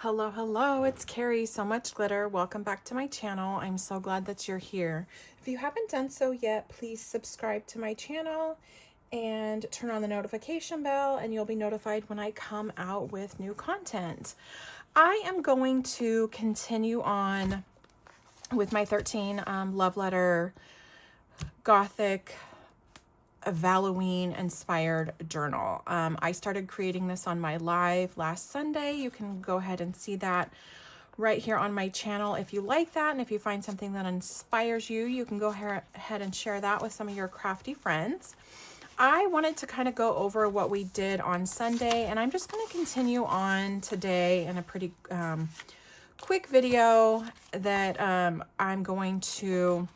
Hello, hello, it's Carrie, So Much Glitter. Welcome back to my channel. I'm so glad that you're here. If you haven't done so yet, please subscribe to my channel and turn on the notification bell and you'll be notified when I come out with new content. I am going to continue on with my 13 love letter Gothic Valloween inspired journal. I started creating this on my live last Sunday. You can go ahead and see that right here on my channel if you like that, and if you find something that inspires you, you can go ahead and share that with some of your crafty friends. I wanted to kind of go over what we did on Sunday, and I'm just going to continue on today in a pretty quick video that I'm going to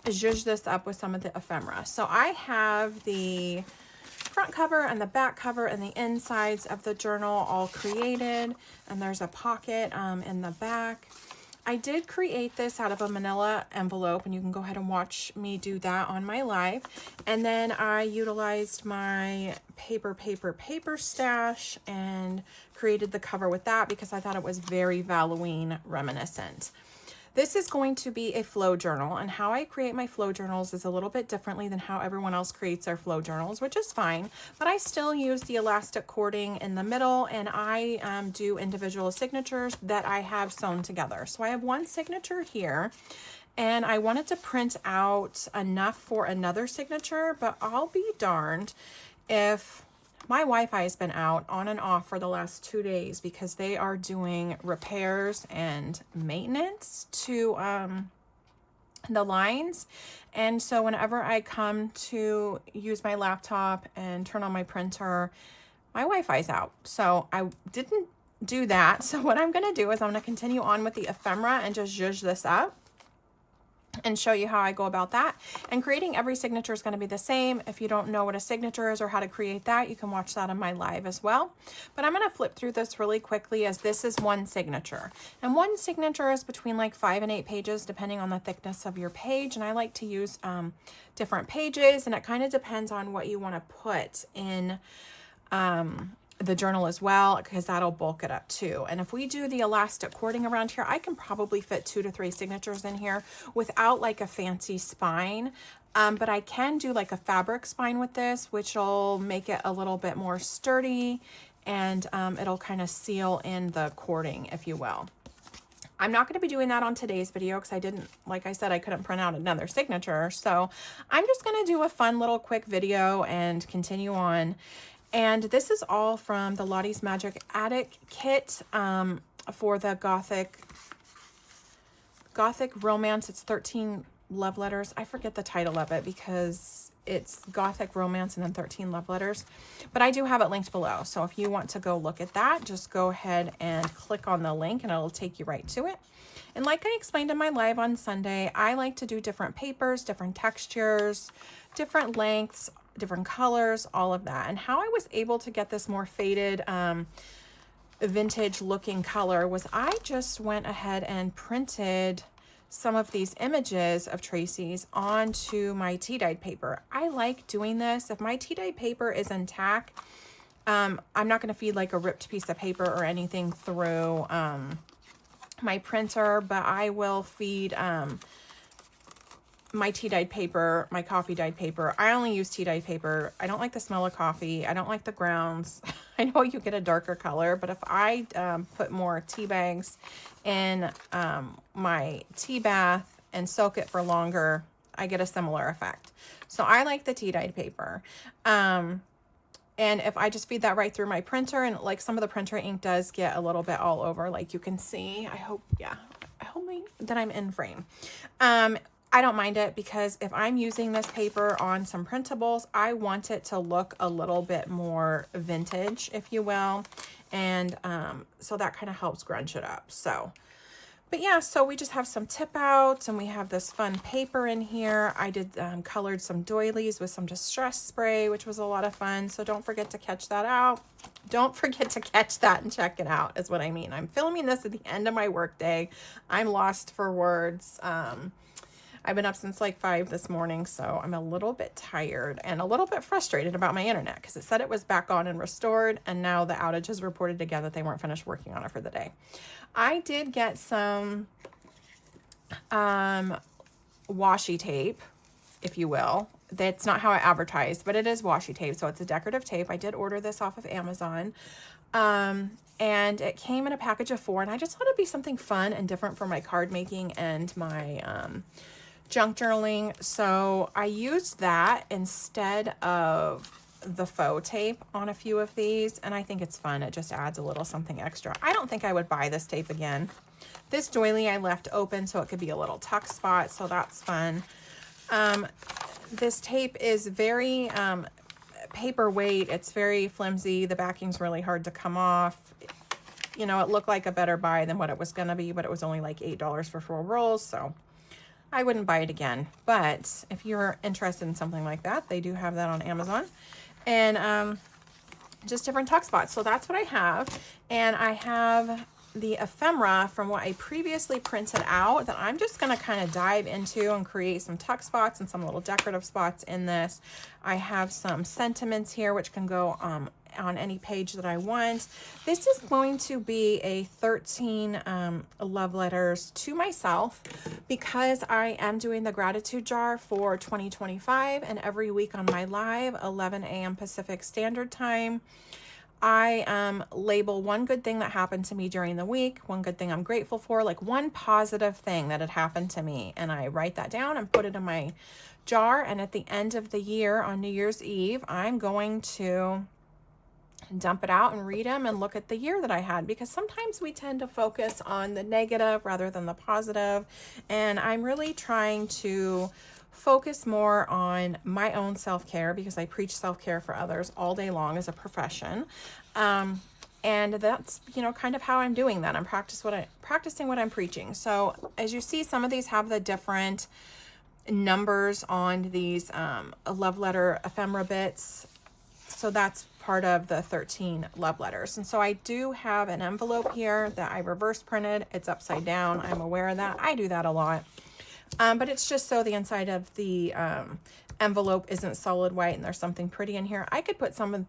zhuzh this up with some of the ephemera. So I have the front cover and the back cover and the insides of the journal all created, and there's a pocket in the back. I did create this out of a manila envelope, and you can go ahead and watch me do that on my live. And then I utilized my paper stash and created the cover with that because I thought it was very Valloween reminiscent. This is going to be a flow journal, and how I create my flow journals is a little bit differently than how everyone else creates their flow journals, which is fine, but I still use the elastic cording in the middle, and I do individual signatures that I have sewn together. So I have one signature here, and I wanted to print out enough for another signature, but I'll be darned if my Wi-Fi has been out on and off for the last 2 days because they are doing repairs and maintenance to the lines. And so whenever I come to use my laptop and turn on my printer, my Wi-Fi is out. So I didn't do that. So what I'm going to do is I'm going to continue on with the ephemera and just zhuzh this up and show you how I go about that. And creating every signature is going to be the same. If you don't know what a signature is or how to create that, you can watch that on my live as well. But I'm going to flip through this really quickly, as this is one signature. And one signature is between like 5 and 8 pages, depending on the thickness of your page. And I like to use different pages, and it kind of depends on what you want to put in the journal as well, because that'll bulk it up too. And if we do the elastic cording around here, I can probably fit 2 to 3 signatures in here without like a fancy spine. But I can do like a fabric spine with this, which will make it a little bit more sturdy, and it'll kind of seal in the cording, if you will. I'm not going to be doing that on today's video because I didn't, like I said, I couldn't print out another signature. So I'm just going to do a fun little quick video and continue on. And this is all from the Lottie's Magic Attic kit for the Gothic Romance. It's 13 love letters. I forget the title of it because it's Gothic Romance and then 13 love letters. But I do have it linked below. So if you want to go look at that, just go ahead and click on the link and it'll take you right to it. And like I explained in my live on Sunday, I like to do different papers, different textures, different lengths, different colors, all of that. And how I was able to get this more faded vintage looking color was I just went ahead and printed some of these images of Tracy's onto my tea dyed paper. I like doing this. If my tea dyed paper is intact, I'm not going to feed like a ripped piece of paper or anything through my printer, but I will feed my tea dyed paper, my coffee dyed paper. I only use tea dyed paper. I don't like the smell of coffee. I don't like the grounds. I know you get a darker color, but if I put more tea bags in my tea bath and soak it for longer, I get a similar effect. So I like the tea dyed paper. And if I just feed that right through my printer, and like some of the printer ink does get a little bit all over, like you can see, I hope that I'm in frame. I don't mind it because if I'm using this paper on some printables, I want it to look a little bit more vintage, if you will. And so that kind of helps grunge it up. So, but yeah, so we just have some tip outs, and we have this fun paper in here. I did colored some doilies with some distress spray, which was a lot of fun. So don't forget to catch that out. Don't forget to catch that and check it out is what I mean. I'm filming this at the end of my workday. I'm lost for words. I've been up since like 5 this morning, so I'm a little bit tired and a little bit frustrated about my internet because it said it was back on and restored, and now the outages reported again that they weren't finished working on it for the day. I did get some washi tape, if you will. That's not how I advertised, but it is washi tape, so it's a decorative tape. I did order this off of Amazon. And it came in a package of 4, and I just thought it'd be something fun and different for my card making and my junk journaling. So I used that instead of the faux tape on a few of these, and I think it's fun. It just adds a little something extra. I don't think I would buy this tape again. This doily I left open so it could be a little tuck spot, so that's fun. This tape is very paperweight. It's very flimsy. The backing's really hard to come off. You know, it looked like a better buy than what it was gonna be, but it was only like $8 for 4 rolls, so I wouldn't buy it again. But if you're interested in something like that, they do have that on Amazon. And just different tuck spots. So that's what I have. And I have the ephemera from what I previously printed out that I'm just going to kind of dive into and create some tuck spots and some little decorative spots in this. I have some sentiments here which can go on any page that I want. This is going to be a 13 love letters to myself because I am doing the gratitude jar for 2025, and every week on my live 11 a.m. Pacific Standard Time, I label one good thing that happened to me during the week, one good thing I'm grateful for, like one positive thing that had happened to me, and I write that down and put it in my jar. And at the end of the year on New Year's Eve, I'm going to dump it out and read them and look at the year that I had, because sometimes we tend to focus on the negative rather than the positive, and I'm really trying to focus more on my own self-care because I preach self-care for others all day long as a profession. And that's, you know, kind of how I'm doing that. I'm practicing what I'm preaching. So as you see, some of these have the different numbers on these love letter ephemera bits. So that's part of the 13 love letters. And so I do have an envelope here that I reverse printed. It's upside down. I'm aware of that. I do that a lot. But it's just so the inside of the envelope isn't solid white and there's something pretty in here. I could put some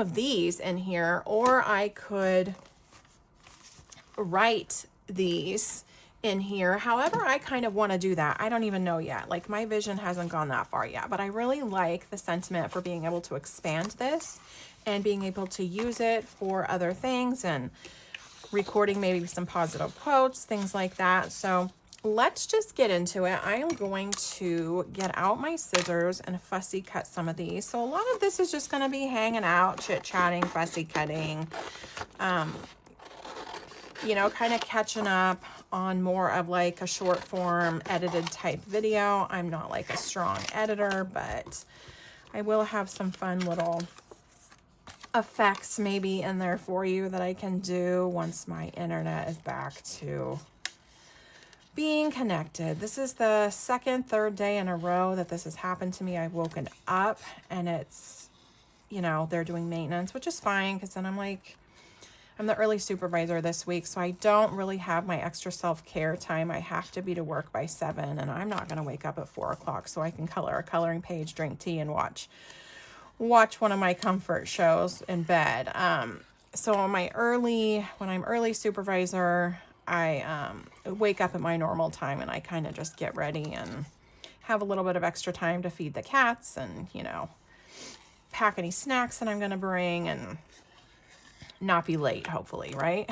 of these in here, or I could write these in here. However, I kind of want to do that. I don't even know yet. Like, my vision hasn't gone that far yet, but I really like the sentiment for being able to expand this and being able to use it for other things and recording maybe some positive quotes, things like that. So let's just get into it. I am going to get out my scissors and fussy cut some of these. So a lot of this is just going to be hanging out, chit-chatting, fussy cutting, you know, kind of catching up on more of like a short form edited type video. I'm not like a strong editor, but I will have some fun little effects maybe in there for you that I can do once my internet is back to being connected. This is the third day in a row that this has happened to me. I've woken up and it's, you know, they're doing maintenance, which is fine because then I'm like, I'm the early supervisor this week, so I don't really have my extra self-care time. I have to be to work by 7, and I'm not going to wake up at 4 o'clock so I can color a coloring page, drink tea, and watch one of my comfort shows in bed. So on my when I'm early supervisor, I wake up at my normal time and I kind of just get ready and have a little bit of extra time to feed the cats and, you know, pack any snacks that I'm going to bring and not be late, hopefully, right?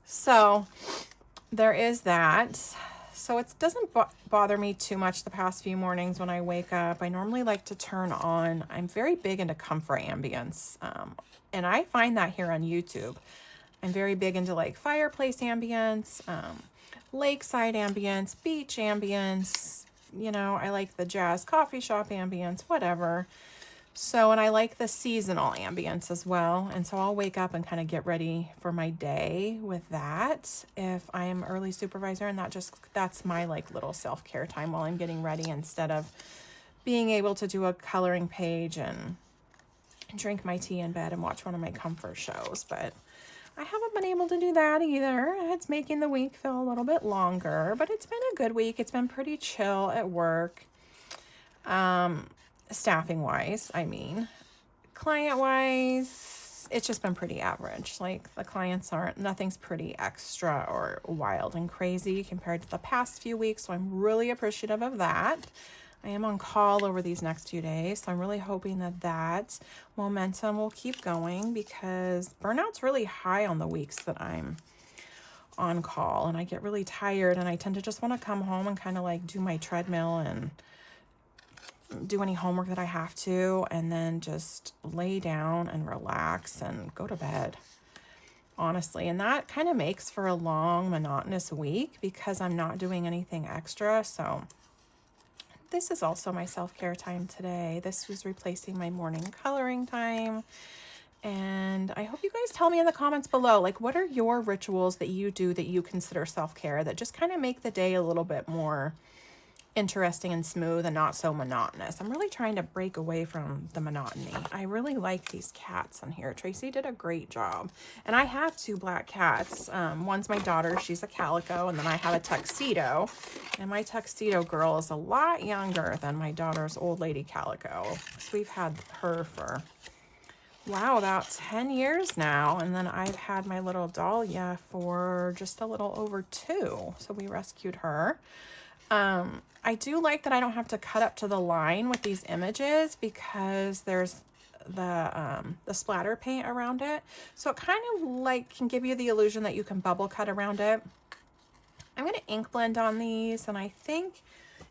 So there is that. So it doesn't bother me too much the past few mornings when I wake up. I normally like to turn on, I'm very big into comfort ambience. And I find that here on YouTube. I'm very big into like fireplace ambience, lakeside ambience, beach ambience. You know, I like the jazz coffee shop ambience, whatever. So, and I like the seasonal ambience as well. And so I'll wake up and kind of get ready for my day with that if I am early supervisor. And that's my like little self-care time while I'm getting ready, instead of being able to do a coloring page and drink my tea in bed and watch one of my comfort shows. But I haven't been able to do that either. It's making the week feel a little bit longer, but it's been a good week. It's been pretty chill at work. Staffing wise, I mean, client wise, it's just been pretty average. Like the clients nothing's pretty extra or wild and crazy compared to the past few weeks. So I'm really appreciative of that. I am on call over these next few days, so I'm really hoping that that momentum will keep going, because burnout's really high on the weeks that I'm on call, and I get really tired, and I tend to just want to come home and kind of like do my treadmill and do any homework that I have to, and then just lay down and relax and go to bed, honestly. And that kind of makes for a long, monotonous week because I'm not doing anything extra. So this is also my self-care time today. This was replacing my morning coloring time. And I hope you guys tell me in the comments below, like, what are your rituals that you do that you consider self-care that just kind of make the day a little bit more interesting and smooth and not so monotonous. I'm really trying to break away from the monotony. I really like these cats on here. Tracy did a great job. And I have 2 black cats. One's my daughter. She's a calico. And then I have a tuxedo. And my tuxedo girl is a lot younger than my daughter's old lady calico. So we've had her for, wow, about 10 years now. And then I've had my little Dahlia for just a little over 2. So we rescued her. I do like that I don't have to cut up to the line with these images because there's the splatter paint around it. So it kind of like can give you the illusion that you can bubble cut around it. I'm going to ink blend on these, and I think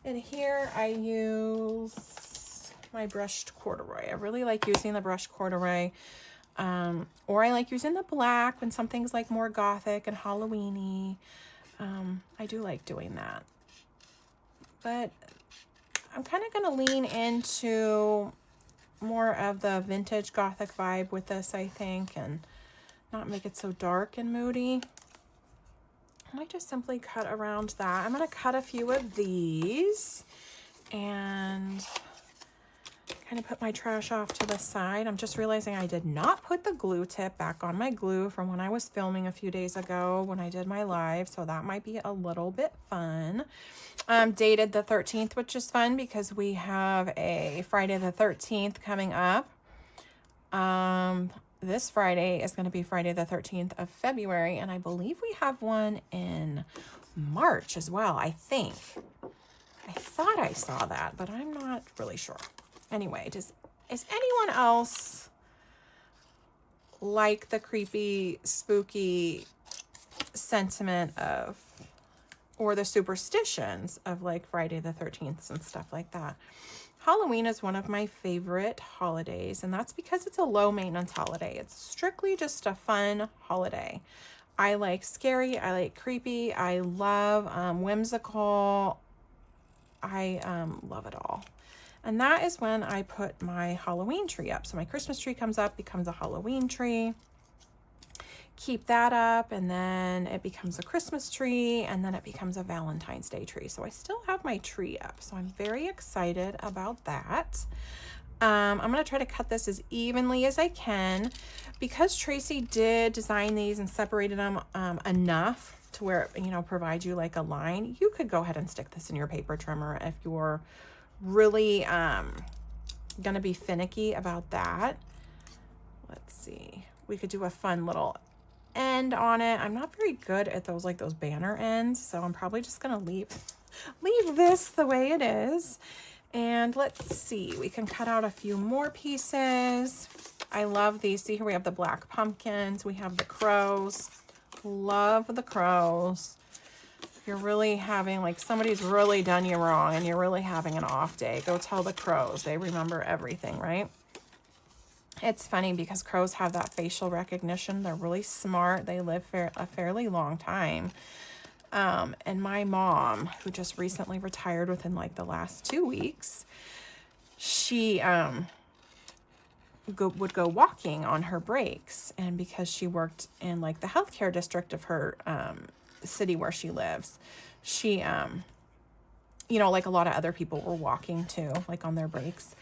in here I use my brushed corduroy. I really like using the brushed corduroy, or I like using the black when something's like more gothic and Halloween-y. I do like doing that. But I'm kind of going to lean into more of the vintage gothic vibe with this, I think, and not make it so dark and moody. I might just simply cut around that. I'm going to cut a few of these and kind of put my trash off to the side. I'm just realizing I did not put the glue tip back on my glue from when I was filming a few days ago when I did my live, so that might be a little bit fun. Dated the 13th, which is fun because we have a Friday the 13th coming up. This Friday is going to be Friday the 13th of February, and I believe we have one in March as well, I think. I thought I saw that, but I'm not really sure. Anyway, is anyone else like the creepy, spooky sentiment of, or the superstitions of like Friday the 13th and stuff like that? Halloween is one of my favorite holidays, and that's because it's a low maintenance holiday. It's strictly just a fun holiday. I like scary, I like creepy, I love whimsical. I love it all. And that is when I put my Halloween tree up. So my Christmas tree comes up, becomes a Halloween tree. Keep that up, and then it becomes a Christmas tree, and then it becomes a Valentine's Day tree. So I still have my tree up. So I'm very excited about that. I'm going to try to cut this as evenly as I can. Because Tracy did design these and separated them enough to where it, you know, provides you like a line, you could go ahead and stick this in your paper trimmer if you're really gonna be finicky about that. Let's see, we could do a fun little end on it. I'm not very good at those, like those banner ends, so I'm probably just gonna leave this the way it is. And let's see, we can cut out a few more pieces. I love these. See here, we have the black pumpkins, we have the crows. Love the crows. You're really having, like, somebody's really done you wrong and you're really having an off day, go tell the crows. They remember everything, right? It's funny because crows have that facial recognition. They're really smart. They live a fairly long time. And my mom, who just recently retired within like the last 2 weeks, she would go walking on her breaks. And because she worked in like the healthcare district of her city where she lives, she you know, like a lot of other people were walking too, like on their breaks.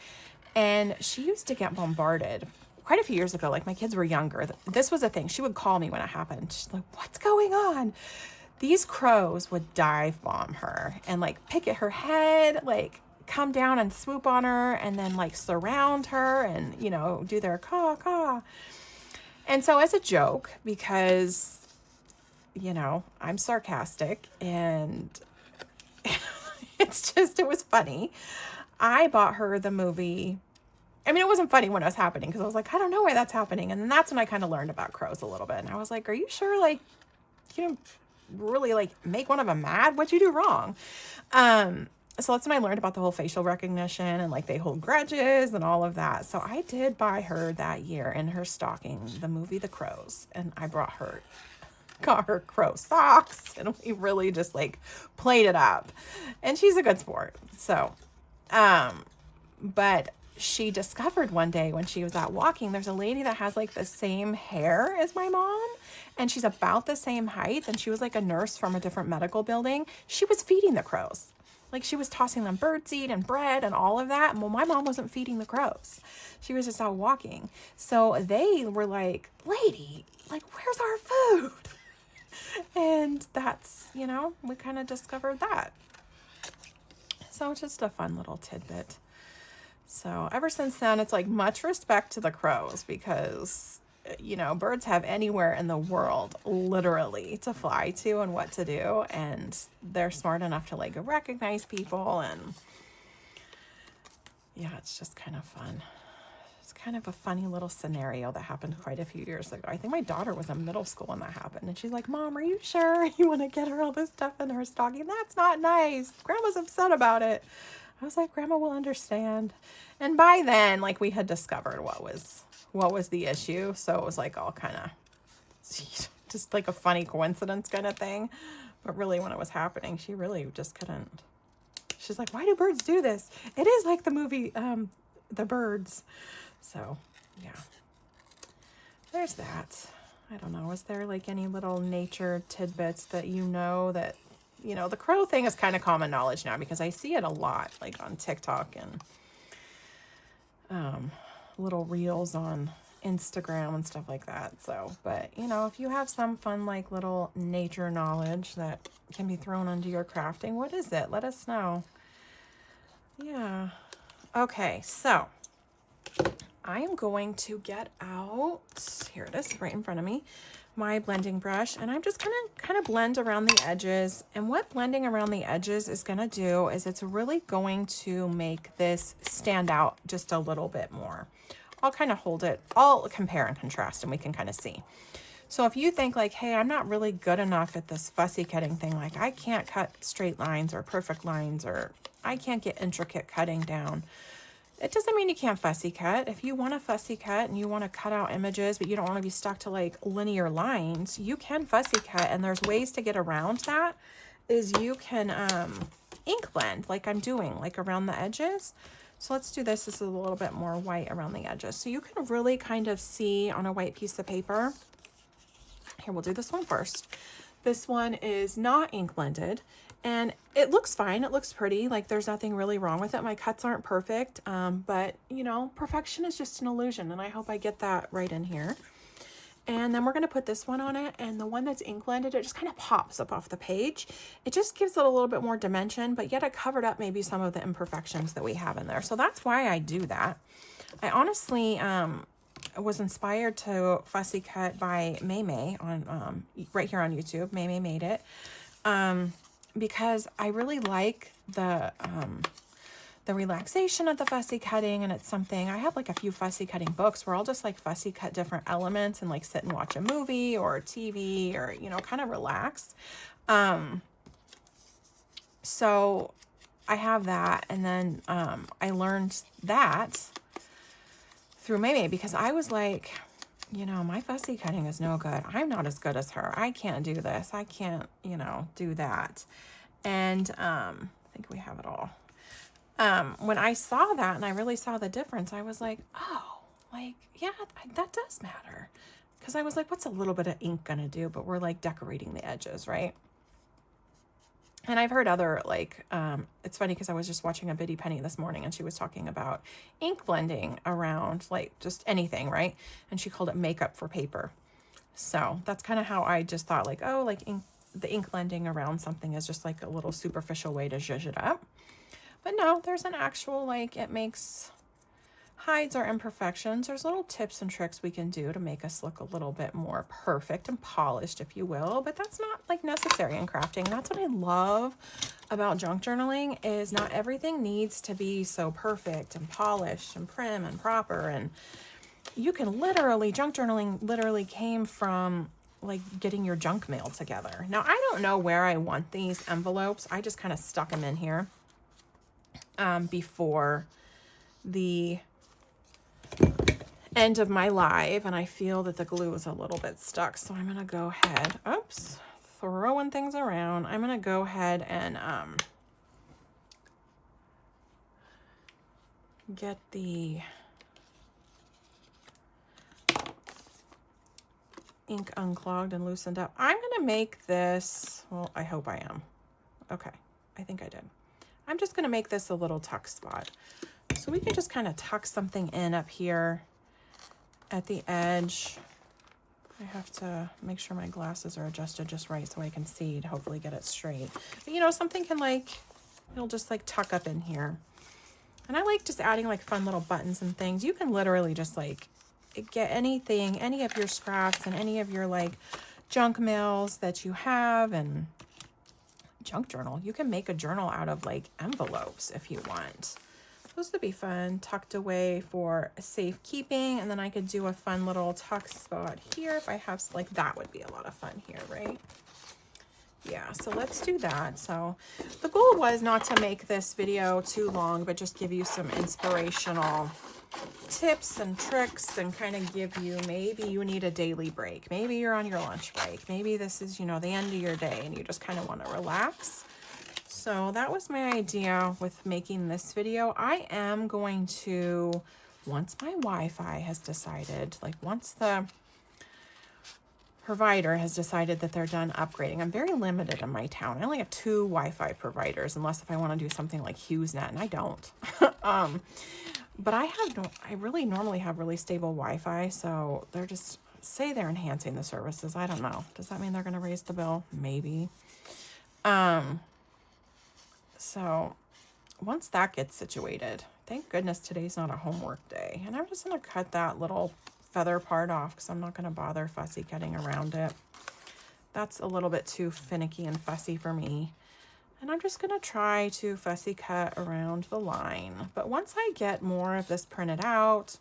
And she used to get bombarded quite a few years ago, like my kids were younger, this was a thing. She would call me when it happened. She's like, what's going on? These crows would dive bomb her and like pick at her head, like come down and swoop on her and then like surround her and, you know, do their caw caw. And so as a joke, because, you know, I'm sarcastic and it was funny. I bought her the movie. I mean, it wasn't funny when it was happening because I was like, I don't know why that's happening. And then that's when I kind of learned about crows a little bit. And I was like, are you sure, like, you didn't really, like, make one of them mad? What'd you do wrong? So that's when I learned about the whole facial recognition and, like, they hold grudges and all of that. So I did buy her that year in her stocking the movie The Crows. And I got her crow socks, and we really just, like, played it up. And she's a good sport. So, but she discovered one day when she was out walking, there's a lady that has like the same hair as my mom, and she's about the same height, and she was like a nurse from a different medical building. She was feeding the crows. Like she was tossing them birdseed and bread and all of that. Well, my mom wasn't feeding the crows. She was just out walking. So they were like, lady, like, where's our food? And that's, you know, we kind of discovered that. So it's just a fun little tidbit. So ever since then, it's like much respect to the crows because, you know, birds have anywhere in the world literally to fly to and what to do. And they're smart enough to like recognize people. And yeah, it's just kind of fun. It's kind of a funny little scenario that happened quite a few years ago. I think my daughter was in middle school when that happened. And she's like, Mom, are you sure you want to get her all this stuff in her stocking? That's not nice. Grandma's upset about it. I was like, Grandma will understand. And by then, like, we had discovered what was the issue. So it was like all kind of just like a funny coincidence kind of thing. But really when it was happening, she really just couldn't. She's like, why do birds do this? It is like the movie, The Birds. So yeah, there's that. I don't know. Is there like any little nature tidbits that you know that, you know, the crow thing is kind of common knowledge now because I see it a lot, like on TikTok and little reels on Instagram and stuff like that. So, but you know, if you have some fun, like little nature knowledge that can be thrown into your crafting, what is it? Let us know. Yeah. Okay. So I am going to get out, here it is right in front of me, my blending brush, and I'm just gonna kind of blend around the edges. And what blending around the edges is gonna do is it's really going to make this stand out just a little bit more. I'll kind of hold it, I'll compare and contrast and we can kind of see. So if you think like, hey, I'm not really good enough at this fussy cutting thing, like I can't cut straight lines or perfect lines, or I can't get intricate cutting down, it doesn't mean you can't fussy cut. If you want to fussy cut and you want to cut out images, but you don't want to be stuck to like linear lines, you can fussy cut. And there's ways to get around that is you can ink blend like I'm doing, like around the edges. So let's do this. This is a little bit more white around the edges. So you can really kind of see on a white piece of paper. Here, we'll do this one first. This one is not ink blended. And it looks fine. It looks pretty. Like there's nothing really wrong with it. My cuts aren't perfect, but you know, perfection is just an illusion. And I hope I get that right in here. And then we're going to put this one on it. And the one that's ink blended, it just kind of pops up off the page. It just gives it a little bit more dimension, but yet it covered up maybe some of the imperfections that we have in there. So that's why I do that. I honestly, was inspired to fussy cut by May on, right here on YouTube. May made it. Because I really like the relaxation of the fussy cutting, and it's something, I have like a few fussy cutting books where I'll just like fussy cut different elements and like sit and watch a movie or TV or, you know, kind of relax. So I have that. And then, I learned that through May because I was like, you know, my fussy cutting is no good. I'm not as good as her. I can't do this. I can't, you know, do that. And I think we have it all. When I saw that and I really saw the difference, I was like, oh, like, yeah, that does matter. Because I was like, what's a little bit of ink going to do? But we're like decorating the edges, right? And I've heard other, like, it's funny because I was just watching a Biddy Penny this morning and she was talking about ink blending around, like, just anything, right? And she called it makeup for paper. So that's kind of how I just thought, like, oh, like the ink blending around something is just like a little superficial way to zhuzh it up. But no, there's an actual, like, it hides our imperfections. There's little tips and tricks we can do to make us look a little bit more perfect and polished, if you will, but that's not like necessary in crafting. That's what I love about junk journaling, is not everything needs to be so perfect and polished and prim and proper. And you can literally, junk journaling literally came from like getting your junk mail together. Now, I don't know where I want these envelopes. I just kind of stuck them in here before the end of my live, and I feel that the glue is a little bit stuck, so I'm gonna go ahead, oops, throwing things around. I'm gonna go ahead and get the ink unclogged and loosened up. I'm gonna make this, well, I hope I am. Okay, I think I did. I'm just gonna make this a little tuck spot. So we can just kind of tuck something in up here at the edge. I have to make sure my glasses are adjusted just right so I can see to hopefully get it straight. But you know, something can like, it'll just like tuck up in here. And I like just adding like fun little buttons and things. You can literally just like get anything, any of your scraps and any of your like junk mails that you have, and junk journal. You can make a journal out of like envelopes if you want. Those would be fun, tucked away for safekeeping. And then I could do a fun little tuck spot here if I have, like, that would be a lot of fun here, right? Yeah, so let's do that. So the goal was not to make this video too long, but just give you some inspirational tips and tricks and kind of give you, maybe you need a daily break. Maybe you're on your lunch break. Maybe this is, you know, the end of your day and you just kind of want to relax. So that was my idea with making this video. I am going to, once my Wi-Fi has decided, like once the provider has decided that they're done upgrading. I'm very limited in my town. I only have 2 Wi-Fi providers, unless if I want to do something like HughesNet, and I don't. But I really normally have really stable Wi-Fi, so they're just, say they're enhancing the services. I don't know. Does that mean they're going to raise the bill? Maybe. So once that gets situated, thank goodness today's not a homework day. And I'm just going to cut that little feather part off because I'm not going to bother fussy cutting around it. That's a little bit too finicky and fussy for me. And I'm just going to try to fussy cut around the line. But once I get more of this printed out,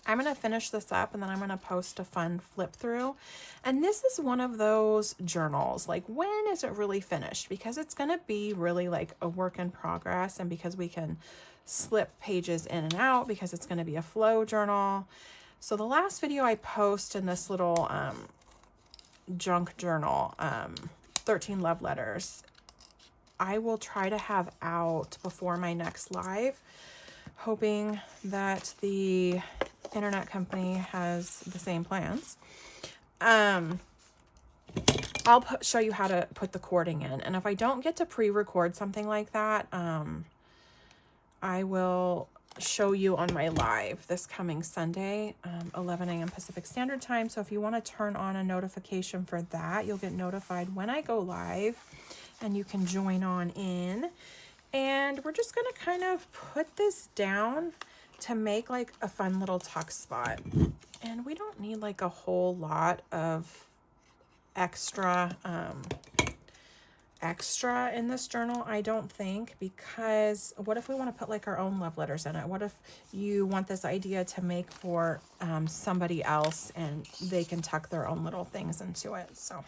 I'm going to finish this up and then I'm going to post a fun flip through. And this is one of those journals, like when is it really finished? Because it's going to be really like a work in progress, and because we can slip pages in and out because it's going to be a flow journal. So the last video I post in this little junk journal, 13 love letters, I will try to have out before my next live, hoping that the internet company has the same plans. I'll show you how to put the cording in, and if I don't get to pre-record something like that, I will show you on my live this coming Sunday, 11 a.m. Pacific Standard Time. So if you want to turn on a notification for that, you'll get notified when I go live, and you can join on in. And we're just going to kind of put this down to make like a fun little tuck spot. And we don't need like a whole lot of extra in this journal, I don't think, because what if we want to put like our own love letters in it? What if you want this idea to make for somebody else and they can tuck their own little things into it? So,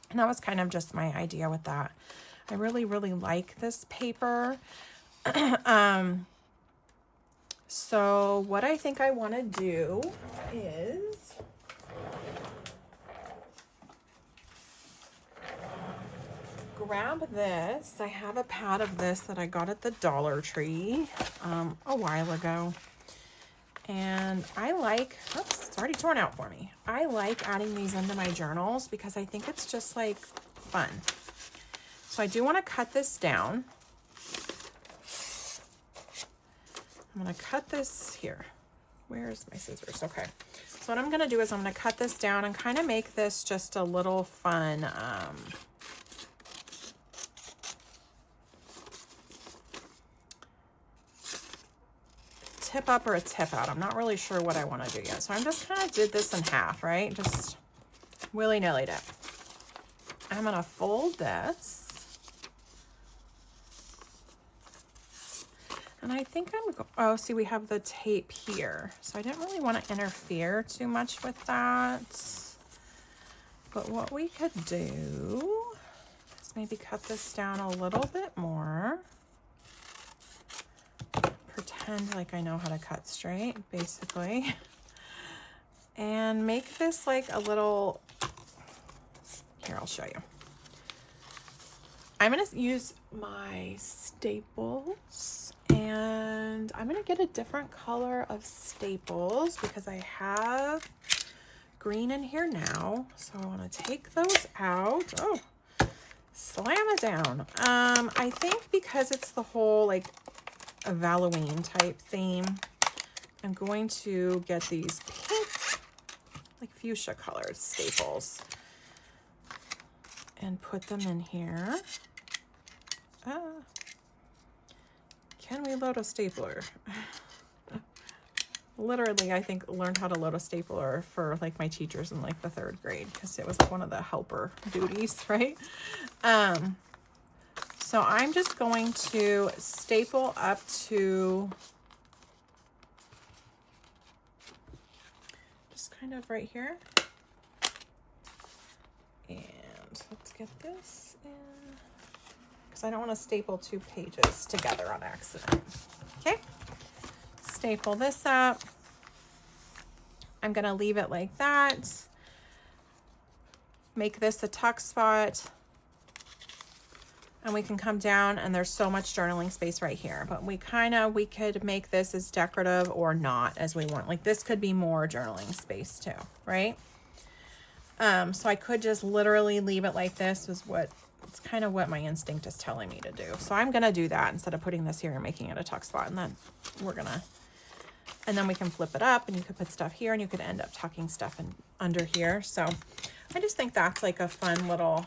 and that was kind of just my idea with that. I really, really like this paper. So what I think I want to do is grab this. I have a pad of this that I got at the Dollar Tree a while ago. And I like, oops, it's already torn out for me. I like adding these into my journals because I think it's just like fun. So I do want to cut this down. I'm going to cut this here. Where's my scissors? Okay. So what I'm going to do is I'm going to cut this down and kind of make this just a little fun, tip up or a tip out. I'm not really sure what I want to do yet. So I'm just kind of did this in half, right? Just willy-nilly'd it. I'm going to fold this. And I think oh, see, we have the tape here. So I didn't really want to interfere too much with that. But what we could do is maybe cut this down a little bit more. Pretend like I know how to cut straight, basically. And make this like a little, here, I'll show you. I'm going to use my staples. And I'm going to get a different color of staples because I have green in here now. So I want to take those out. Oh, slam it down. I think because it's the whole like a Valloween type theme, I'm going to get these pink, like fuchsia colored staples and put them in here. Can we load a stapler? Literally, I think learned how to load a stapler for like my teachers in like the 3rd grade because it was like one of the helper duties, right? So I'm just going to staple up to just kind of right here. And let's get this in, because I don't want to staple 2 pages together on accident. Okay, staple this up. I'm going to leave it like that. Make this a tuck spot. And we can come down and there's so much journaling space right here. But we could make this as decorative or not as we want. Like this could be more journaling space too, right? So I could just literally leave it like this it's kind of what my instinct is telling me to do. So I'm going to do that instead of putting this here and making it a tuck spot. And then and then we can flip it up and you could put stuff here and you could end up tucking stuff in under here. So I just think that's like a fun little,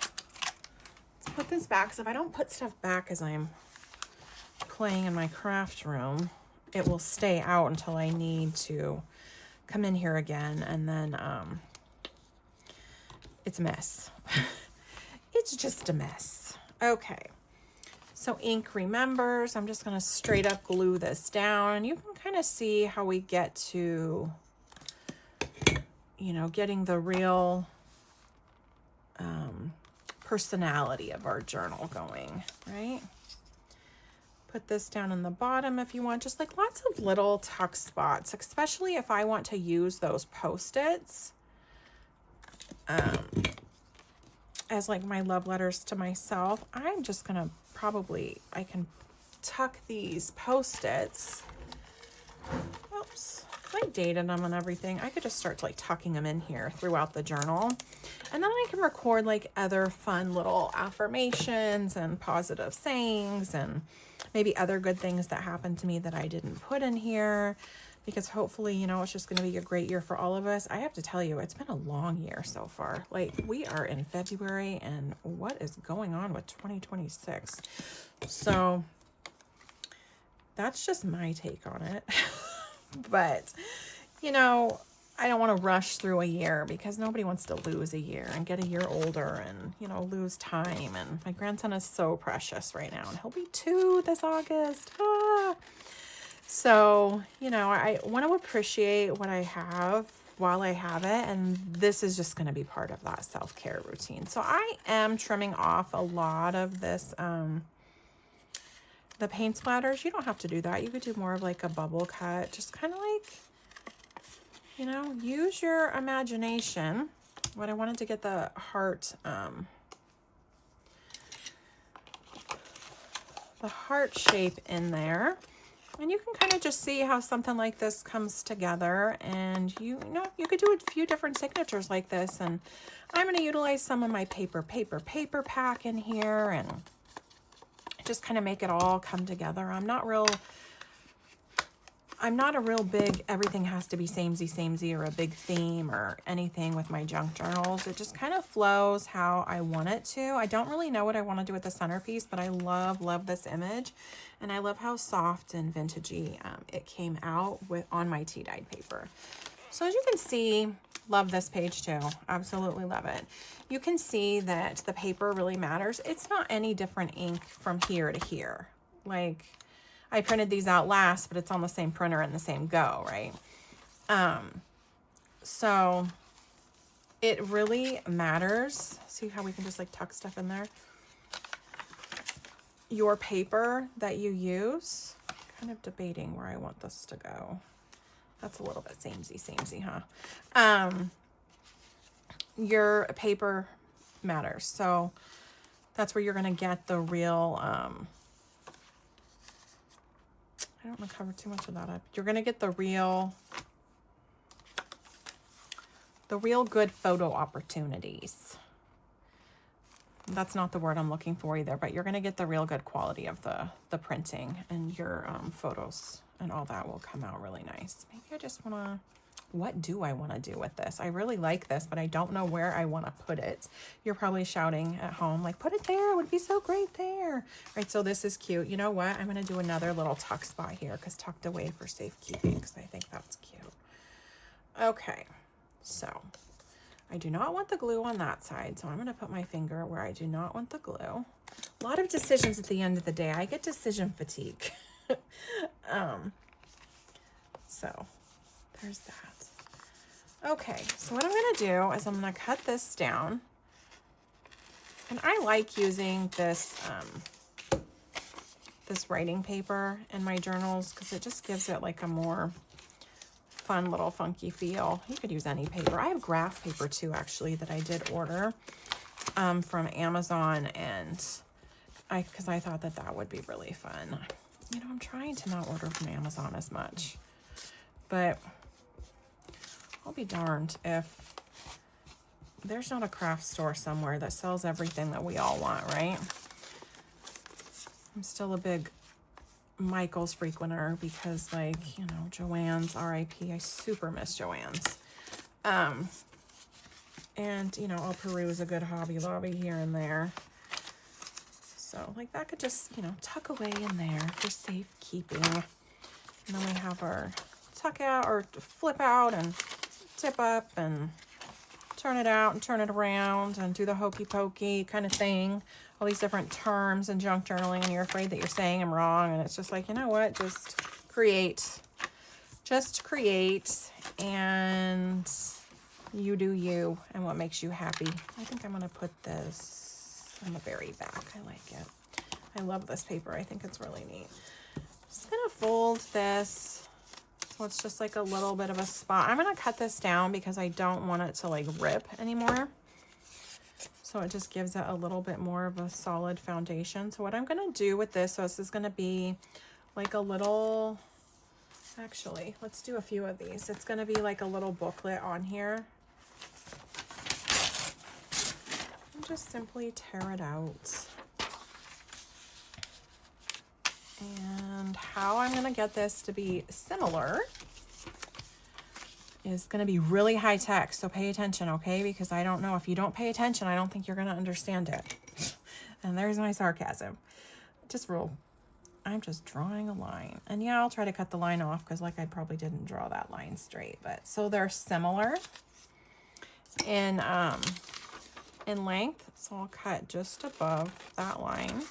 let's put this back. So if I don't put stuff back as I'm playing in my craft room, it will stay out until I need to come in here again. And then, it's a mess. It's just a mess. Okay. So ink remembers. I'm just going to straight up glue this down. And you can kind of see how we get to, you know, getting the real personality of our journal going, right? Put this down in the bottom if you want. Just like lots of little tuck spots, especially if I want to use those Post-its. As like my love letters to myself, I'm just gonna I can tuck these Post-its. Oops, I dated them and everything. I could just start like tucking them in here throughout the journal. And then I can record like other fun little affirmations and positive sayings and maybe other good things that happened to me that I didn't put in here. Because hopefully, you know, it's just going to be a great year for all of us. I have to tell you, it's been a long year so far. Like, we are in February, and what is going on with 2026? So, that's just my take on it. But, you know, I don't want to rush through a year because nobody wants to lose a year and get a year older and, you know, lose time. And my grandson is so precious right now, and he'll be 2 this August. So, you know, I want to appreciate what I have while I have it. And this is just going to be part of that self-care routine. So I am trimming off a lot of this, the paint splatters. You don't have to do that. You could do more of like a bubble cut. Just kind of like, you know, use your imagination. What I wanted to get the heart shape in there. And you can kind of just see how something like this comes together. And you know, you could do a few different signatures like this. And I'm going to utilize some of my paper pack in here. And just kind of make it all come together. I'm not a real big, everything has to be samey, or a big theme or anything with my junk journals. It just kind of flows how I want it to. I don't really know what I want to do with the centerpiece, but I love this image. And I love how soft and vintagey it came out on my tea dyed paper. So as you can see, love this page too. Absolutely love it. You can see that the paper really matters. It's not any different ink from here to here. Like, I printed these out last, but it's on the same printer and the same go, right? So it really matters. See how we can just like tuck stuff in there? Your paper that you use, kind of debating where I want this to go. That's a little bit samey, huh? Your paper matters. So that's where you're going to get the real, I don't want to cover too much of that up. You're going to get the real good photo opportunities. That's not the word I'm looking for either, but you're going to get the real good quality of the printing, and your photos and all that will come out really nice. Maybe I just want to, what do I want to do with this? I really like this, but I don't know where I want to put it. You're probably shouting at home, like, put it there. It would be so great there. Right, so this is cute. You know what? I'm going to do another little tuck spot here, because tucked away for safekeeping, because I think that's cute. Okay, so I do not want the glue on that side, so I'm going to put my finger where I do not want the glue. A lot of decisions at the end of the day. I get decision fatigue. So there's that. Okay, so what I'm going to do is I'm going to cut this down. And I like using this this writing paper in my journals, because it just gives it like a more fun little funky feel. You could use any paper. I have graph paper too, actually, that I did order from Amazon, and because I thought that would be really fun. You know, I'm trying to not order from Amazon as much, but I'll be darned if there's not a craft store somewhere that sells everything that we all want, right? I'm still a big Michael's frequenter, because, like, you know, Joann's, RIP, I super miss Joann's. And, you know, I'll peruse a good Hobby Lobby here and there. So, like, that could just, you know, tuck away in there for safekeeping. And then we have our tuck out, or flip out, and tip up, and turn it out, and turn it around, and do the hokey pokey kind of thing. All these different terms in junk journaling, and you're afraid that you're saying them wrong, and it's just like, you know what, just create, and you do you, and what makes you happy. I think I'm going to put this on the very back. I like it. I love this paper. I think it's really neat. Just going to fold this so it's just like a little bit of a spot. I'm going to cut this down because I don't want it to like rip anymore. So it just gives it a little bit more of a solid foundation. So what I'm going to do with this, so this is going to be like a little, actually, let's do a few of these. It's going to be like a little booklet on here. And just simply tear it out. And how I'm going to get this to be similar is going to be really high tech, so pay attention, okay? Because I don't know, if you don't pay attention, I don't think you're going to understand it. And there's my sarcasm. I'm just drawing a line. And yeah, I'll try to cut the line off, because like I probably didn't draw that line straight. But so they're similar in length. So I'll cut just above that line.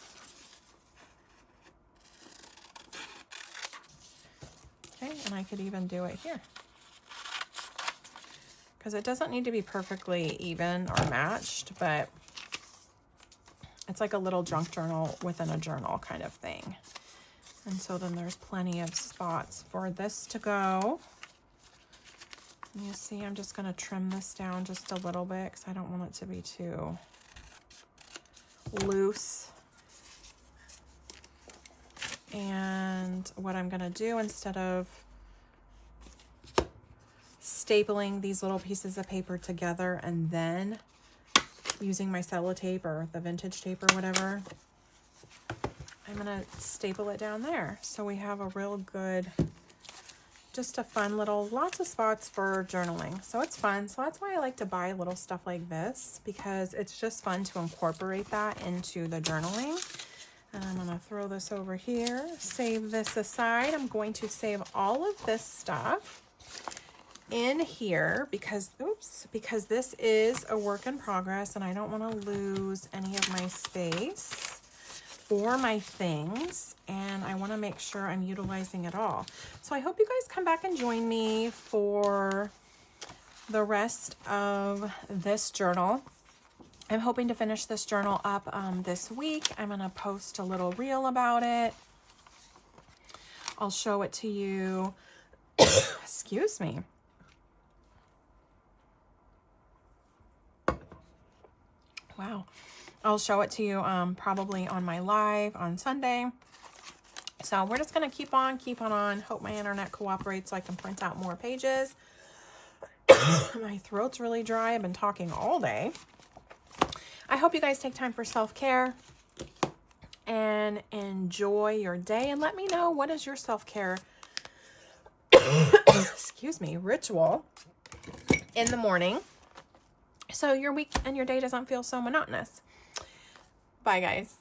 Okay, and I could even do it here, because it doesn't need to be perfectly even or matched, but it's like a little junk journal within a journal kind of thing. And so then there's plenty of spots for this to go. And you see, I'm just going to trim this down just a little bit, because I don't want it to be too loose. And what I'm going to do, instead of stapling these little pieces of paper together and then using my sellotape or the vintage tape or whatever, I'm gonna staple it down there. So we have a real good, just a fun little, lots of spots for journaling. So it's fun. So that's why I like to buy little stuff like this, because it's just fun to incorporate that into the journaling. And I'm gonna throw this over here, save this aside. I'm going to save all of this stuff in here because, oops, because this is a work in progress and I don't want to lose any of my space for my things, and I want to make sure I'm utilizing it all. So I hope you guys come back and join me for the rest of this journal. I'm hoping to finish this journal up this week. I'm going to post a little reel about it. I'll show it to you. Excuse me. Wow. I'll show it to you probably on my live on Sunday. So we're just going to keep on. Hope my internet cooperates so I can print out more pages. My throat's really dry. I've been talking all day. I hope you guys take time for self-care and enjoy your day. And let me know, what is your self-care, excuse me, ritual in the morning, so your week and your day doesn't feel so monotonous. Bye, guys.